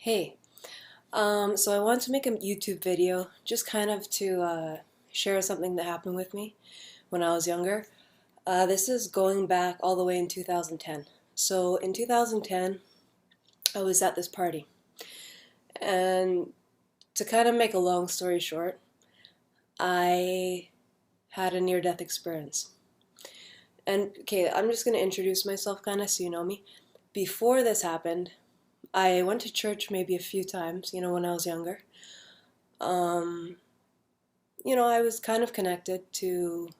Hey, so I wanted to make a YouTube video just kind of to share something that happened with me when I was younger. This is going back all the way in 2010. So in 2010, I was at this party, and to kind of make a long story short, I had a near-death experience. And okay, I'm just going to introduce myself kind of so you know me. Before this happened, I went to church maybe a few times, when I was younger. Um, I was kind of connected to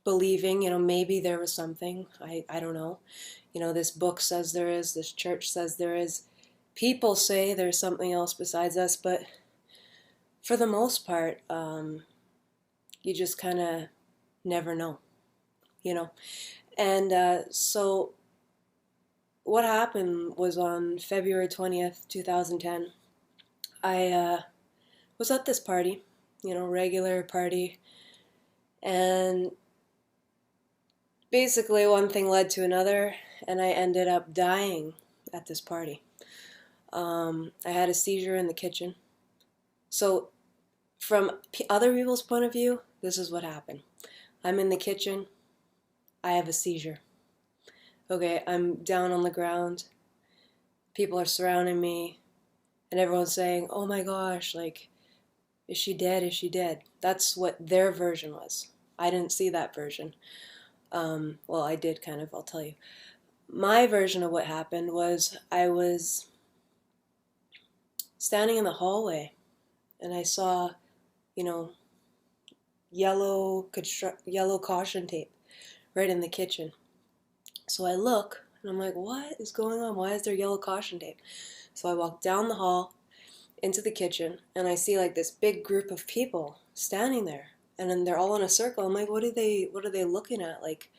believing, maybe there was something. I don't know. This book says there is, this church says there is. People say there's something else besides us, but for the most part, you just kind of never know, you know. And so what happened was on February 20th, 2010, I was at this party, regular party, and basically one thing led to another, and I ended up dying at this party. I had a seizure in the kitchen. So, from other people's point of view, this is what happened. I'm in the kitchen, I have a seizure. Okay, I'm down on the ground, people are surrounding me, and everyone's saying, oh my gosh, like, is she dead? Is she dead? That's what their version was. I didn't see that version. Well, I did kind of, I'll tell you. My version of what happened was I was standing in the hallway and I saw, you know, yellow caution tape right in the kitchen. So I look and I'm like, what is going on? Why is there yellow caution tape? So I walk down the hall into the kitchen and I see like this big group of people standing there, and then they're all in a circle. I'm like, what are they looking at? Like,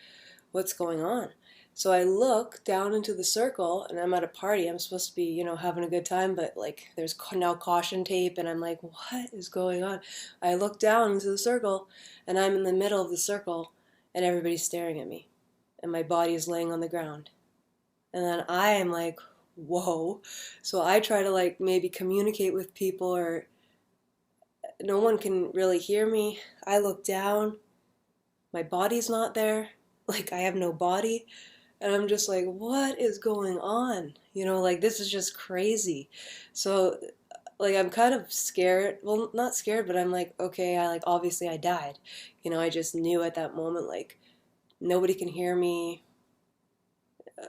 what's going on? So I look down into the circle, and I'm at a party. I'm supposed to be, having a good time, but like there's now caution tape, and I'm like, what is going on? I look down into the circle, and I'm in the middle of the circle, and everybody's staring at me, and my body is laying on the ground. And then I am like, whoa. So I try to like maybe communicate with people, or no one can really hear me. I look down, my body's not there. Like I have no body. And I'm just like, what is going on? Like this is just crazy. So like I'm kind of scared. Well, not scared, but I'm like, okay, I like obviously I died. I just knew at that moment like nobody can hear me.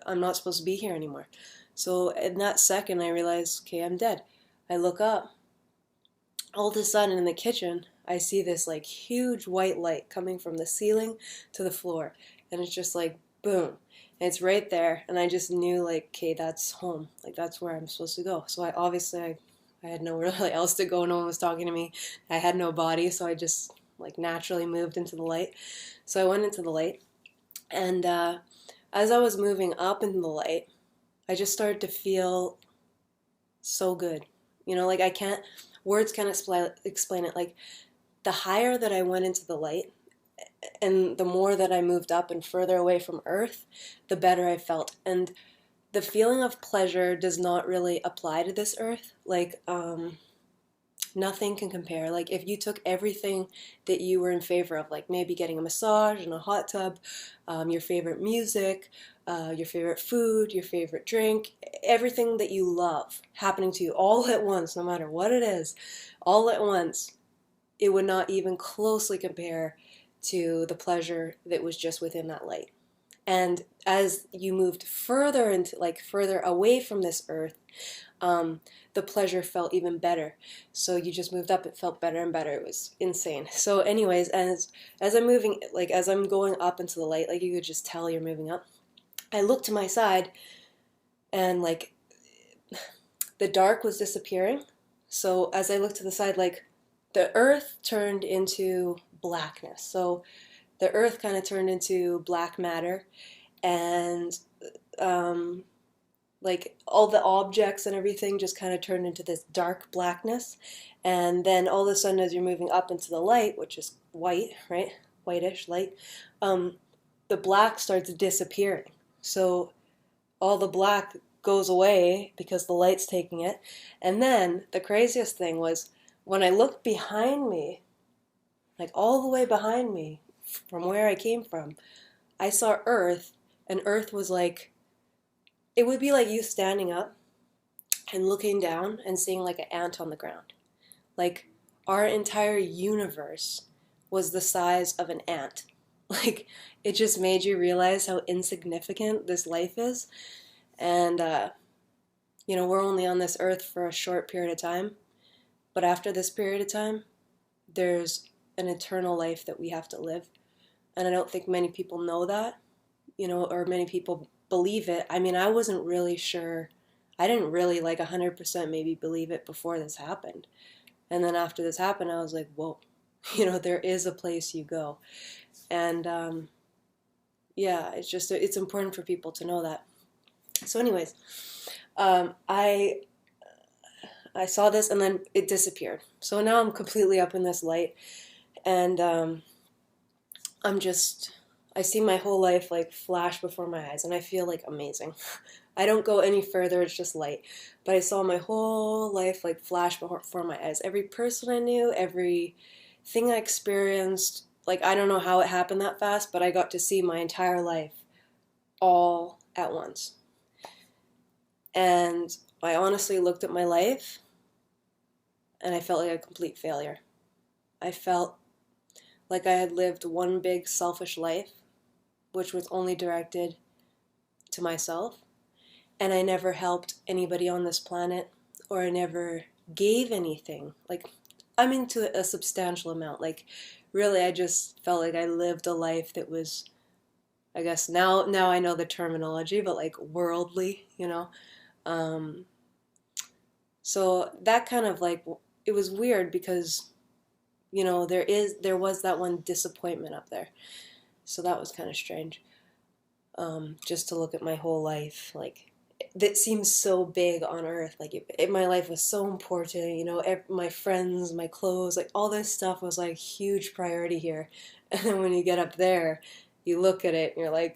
I'm not supposed to be here anymore. So in that second I realized, okay, I'm dead. I look up. All of a sudden in the kitchen, I see this like huge white light coming from the ceiling to the floor. And it's just like boom. And it's right there, and I just knew like, okay, that's home. Like that's where I'm supposed to go. So I had nowhere really else to go. No one was talking to me. I had no body, so I just like naturally moved into the light. So I went into the light, and as I was moving up into the light, I just started to feel so good. Like I can't words can't explain it. Like the higher that I went into the light, and the more that I moved up and further away from Earth, the better I felt. And the feeling of pleasure does not really apply to this Earth. Like, nothing can compare. Like, if you took everything that you were in favor of, like maybe getting a massage in a hot tub, your favorite music, your favorite food, your favorite drink, everything that you love happening to you all at once, no matter what it is, all at once, it would not even closely compare to the pleasure that was just within that light. And as you moved further into, like further away from this earth, the pleasure felt even better. So you just moved up, it felt better and better. It was insane. So anyways, as I'm moving, like as I'm going up into the light, like you could just tell you're moving up, I look to my side, and like the dark was disappearing. So as I looked to the side, like the earth turned into blackness. So the earth kind of turned into black matter, and um, like all the objects and everything just kind of turned into this dark blackness. And then all of a sudden, as you're moving up into the light, which is white, right? Whitish light, um, the black starts disappearing. So all the black goes away because the light's taking it. And then the craziest thing was when I looked behind me, like all the way behind me from where I came from, I saw Earth, and Earth was like, it would be like you standing up and looking down and seeing like an ant on the ground. Like our entire universe was the size of an ant. Like it just made you realize how insignificant this life is. And, we're only on this earth for a short period of time. But after this period of time, there's an eternal life that we have to live. And I don't think many people know that, or many people believe it. I mean, I wasn't really sure. I didn't really 100% maybe believe it before this happened. And then after this happened, I was like, whoa, there is a place you go. And yeah, it's important for people to know that. So anyways, I saw this and then it disappeared. So now I'm completely up in this light, and I see my whole life flash before my eyes, and I feel amazing. I don't go any further, it's just light. But I saw my whole life flash before my eyes. Every person I knew, everything I experienced, I don't know how it happened that fast, but I got to see my entire life all at once. And I honestly looked at my life and I felt like a complete failure. I felt like I had lived one big selfish life, which was only directed to myself. And I never helped anybody on this planet, or I never gave anything. To a substantial amount. Really, I just felt like I lived a life that was, I guess now I know the terminology, but worldly, So that kind of it was weird because, there was that one disappointment up there. So that was kind of strange. Just to look at my whole life, that seems so big on earth. My life was so important, my friends, my clothes, all this stuff was huge priority here. And then when you get up there, you look at it and you're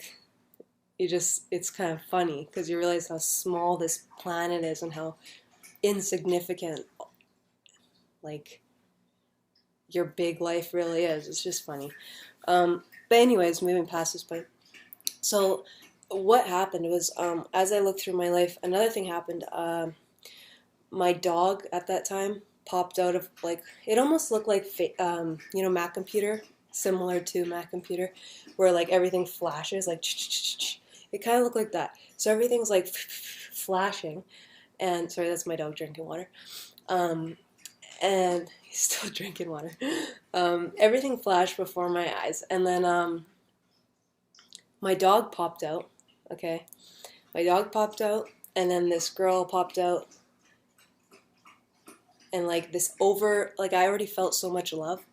it's kind of funny because you realize how small this planet is and how insignificant your big life really is. It's just funny. But anyways, moving past this point. So what happened was, as I looked through my life, another thing happened. My dog at that time popped out of it almost looked like Mac computer, similar to Mac computer, where everything flashes it kind of looked like that. So everything's flashing, and sorry, that's my dog drinking water. And he's still drinking water. Everything flashed before my eyes, and then my dog popped out. Okay, my dog popped out, and then this girl popped out, and I already felt so much love,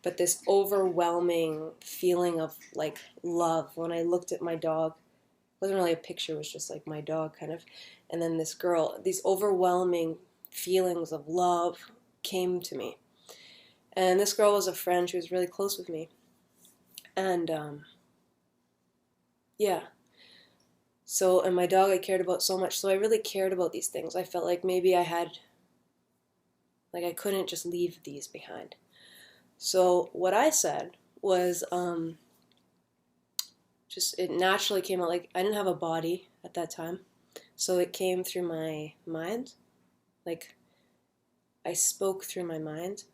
but this overwhelming feeling of love when I looked at my dog. It wasn't really a picture, it was just my dog kind of. And then this girl, these overwhelming feelings of love came to me. And this girl was a friend, she was really close with me. And yeah. So, and my dog I cared about so much, so I really cared about these things. I felt like maybe I had, I couldn't just leave these behind. So what I said was, it naturally came out. I didn't have a body at that time, so it came through my mind. I spoke through my mind,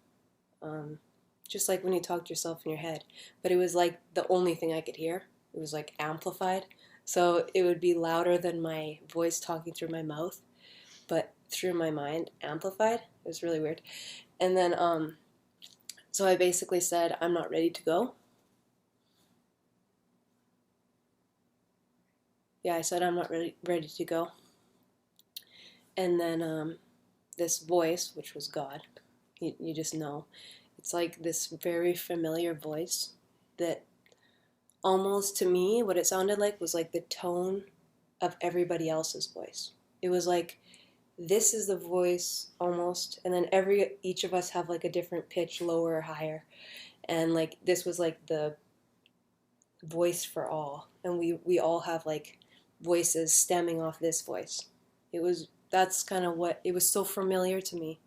just like when you talk to yourself in your head. But it was the only thing I could hear. It was amplified, so it would be louder than my voice talking through my mouth, but through my mind, amplified. It was really weird. And then, so I basically said, I'm not ready to go. Yeah, I said I'm not ready to go. And then this voice, which was God, you just know, it's this very familiar voice that almost to me, what it sounded like was the tone of everybody else's voice. It was this is the voice almost, and then each of us have a different pitch, lower or higher, and this was the voice for all, and we all have voices stemming off this voice. That's kind of what, it was so familiar to me,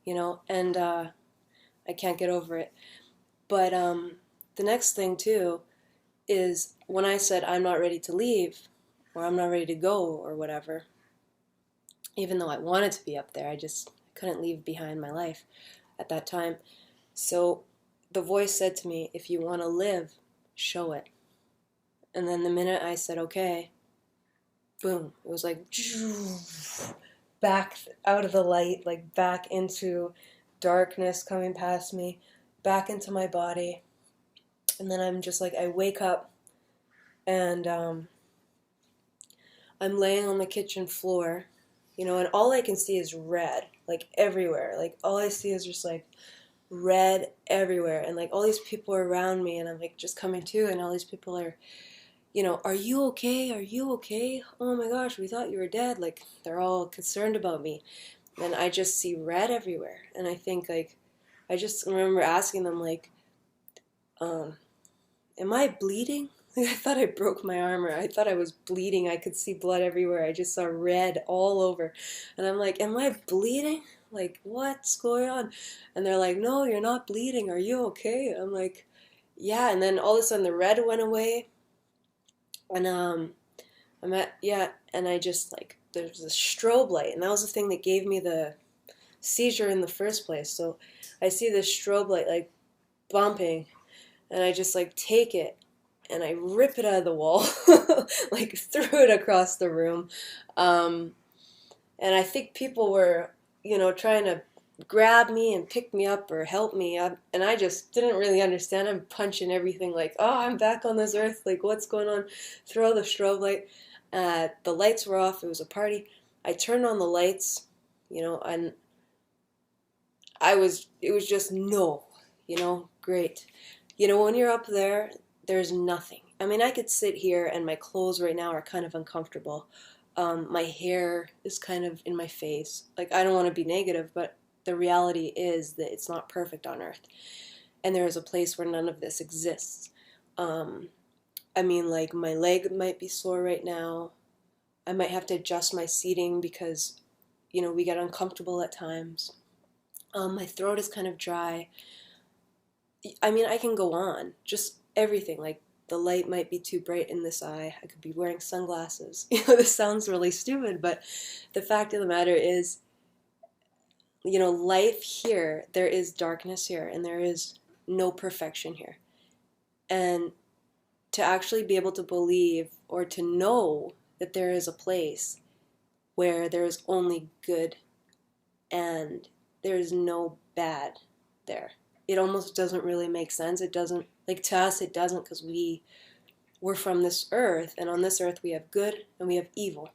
you know, and I can't get over it. But the next thing too is when I said I'm not ready to leave or I'm not ready to go or whatever, even though I wanted to be up there, I just couldn't leave behind my life at that time. So the voice said to me, if you want to live, show it. And then the minute I said, okay, boom, it was like back out of the light, like back into darkness coming past me, back into my body. And then I'm just like, I wake up and I'm laying on the kitchen floor, you know, and all I can see is red, like everywhere. Like all I see is just like red everywhere. And like all these people are around me and I'm like just coming to, and all these people are, you know, are you okay? Are you okay? Oh my gosh, we thought you were dead. Like they're all concerned about me. And I just see red everywhere. And I think like, I just remember asking them like, am I bleeding? Like, I thought I broke my arm, or I thought I was bleeding. I could see blood everywhere. I just saw red all over. And I'm like, am I bleeding? Like, what's going on? And they're like, no, you're not bleeding. Are you okay? I'm like, yeah. And then all of a sudden the red went away. And and I just like, there's a strobe light. And that was the thing that gave me the seizure in the first place. So I see this strobe light like bumping, and I just like take it and I rip it out of the wall, like threw it across the room. And I think people were, you know, trying to grab me and pick me up or help me up, and I just didn't really understand. I'm punching everything like, oh, I'm back on this earth, like what's going on? Throw the strobe light. The lights were off. It was a party. I turned on the lights, you know, and it was just no, you know, great. You know, when you're up there, there's nothing. I mean, I could sit here and my clothes right now are kind of uncomfortable. My hair is kind of in my face. Like, I don't want to be negative, but the reality is that it's not perfect on Earth. And there is a place where none of this exists. I mean, like, my leg might be sore right now. I might have to adjust my seating because, you know, we get uncomfortable at times. My throat is kind of dry. I mean, I can go on. Just everything. Like, the light might be too bright in this eye. I could be wearing sunglasses. You know, this sounds really stupid, but the fact of the matter is, you know, life here, there is darkness here, and there is no perfection here. And to actually be able to believe or to know that there is a place where there is only good and there is no bad there. It almost doesn't really make sense. It doesn't, like, to us it doesn't, because we're from this earth, and on this earth we have good and we have evil.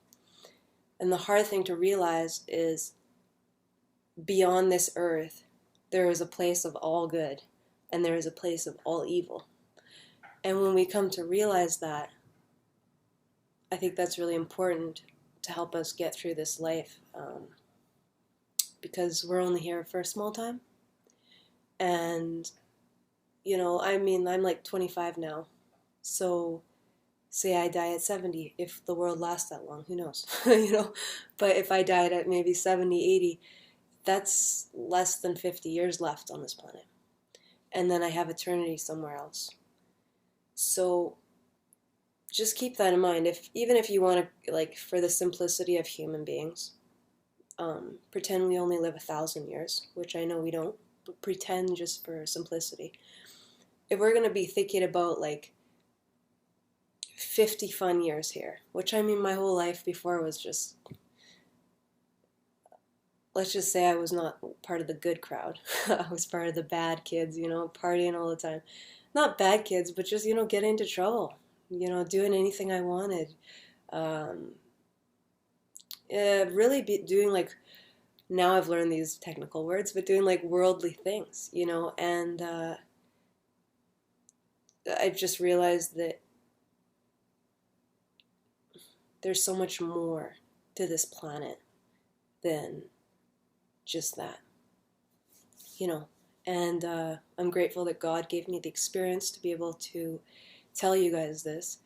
And the hard thing to realize is beyond this earth there is a place of all good and there is a place of all evil. And when we come to realize that, I think that's really important to help us get through this life, because we're only here for a small time. And, you know, I mean, I'm like 25 now. So say I die at 70, if the world lasts that long, who knows? You know, but if I died at maybe 70, 80, that's less than 50 years left on this planet. And then I have eternity somewhere else. So just keep that in mind. Even if you want to, like, for the simplicity of human beings, pretend we only live 1,000 years, which I know we don't, but pretend just for simplicity. If we're going to be thinking about like 50 fun years here, which I mean my whole life before was just, let's just say I was not part of the good crowd. I was part of the bad kids, you know, partying all the time. Not bad kids, but just, you know, getting into trouble, you know, doing anything I wanted. Really doing like, now I've learned these technical words, but doing like worldly things, you know, and I've just realized that there's so much more to this planet than just that, you know, and I'm grateful that God gave me the experience to be able to tell you guys this.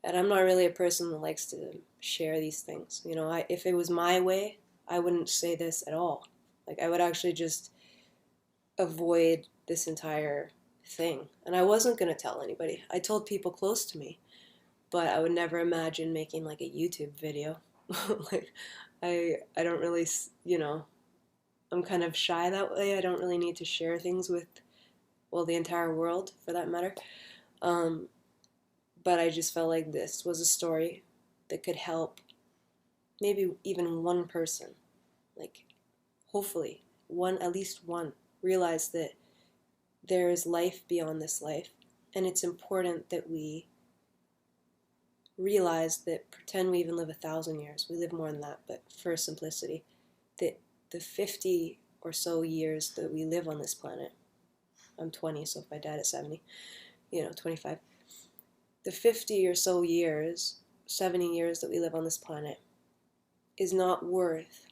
And I'm not really a person that likes to share these things. You know, if it was my way, I wouldn't say this at all. Like, I would actually just avoid this entire thing. And I wasn't going to tell anybody. I told people close to me, but I would never imagine making like a YouTube video. Like, I don't really, you know, I'm kind of shy that way. I don't really need to share things with, well, the entire world for that matter. But I just felt like this was a story that could help maybe even one person, like hopefully one, at least one, realize that there is life beyond this life. And it's important that we realize that, pretend we even live 1,000 years, we live more than that, but for simplicity, that the 50 or so years that we live on this planet, I'm 20, so if I died at 70, 25, the 50 or so years, 70 years that we live on this planet is not worth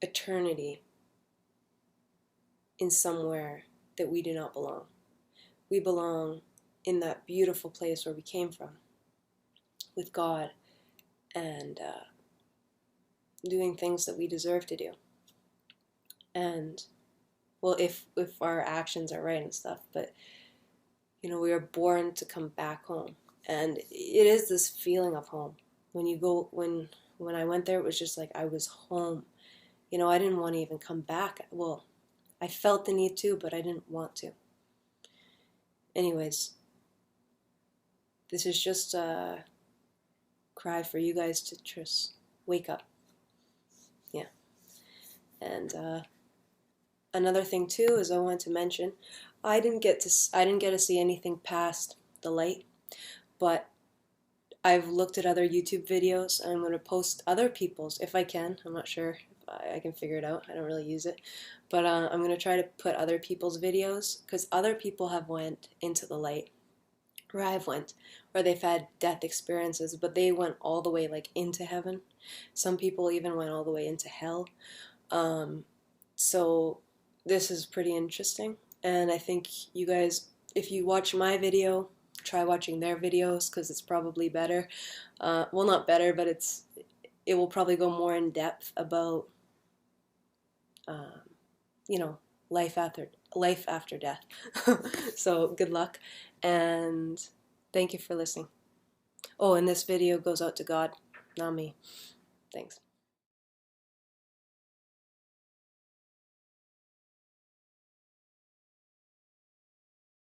eternity in somewhere that we do not belong. We belong in that beautiful place where we came from, with God, and doing things that we deserve to do. And, well, if our actions are right and stuff, but, we are born to come back home. And it is this feeling of home. When you go, when I went there, it was just like I was home. I didn't want to even come back. Well, I felt the need to, but I didn't want to. Anyways, this is just a cry for you guys to just wake up. Yeah. And another thing too is I want to mention, I didn't get to see anything past the light, but I've looked at other YouTube videos, and I'm going to post other people's, if I can. I'm not sure if I can figure it out. I don't really use it. But I'm going to try to put other people's videos, because other people have went into the light, where I've went, where they've had death experiences, but they went all the way like into heaven. Some people even went all the way into hell. So this is pretty interesting. And I think you guys, if you watch my video, try watching their videos, because it's probably better. Well, not better, but it will probably go more in depth about life after death. So good luck, and thank you for listening. Oh, and this video goes out to God, not me. Thanks.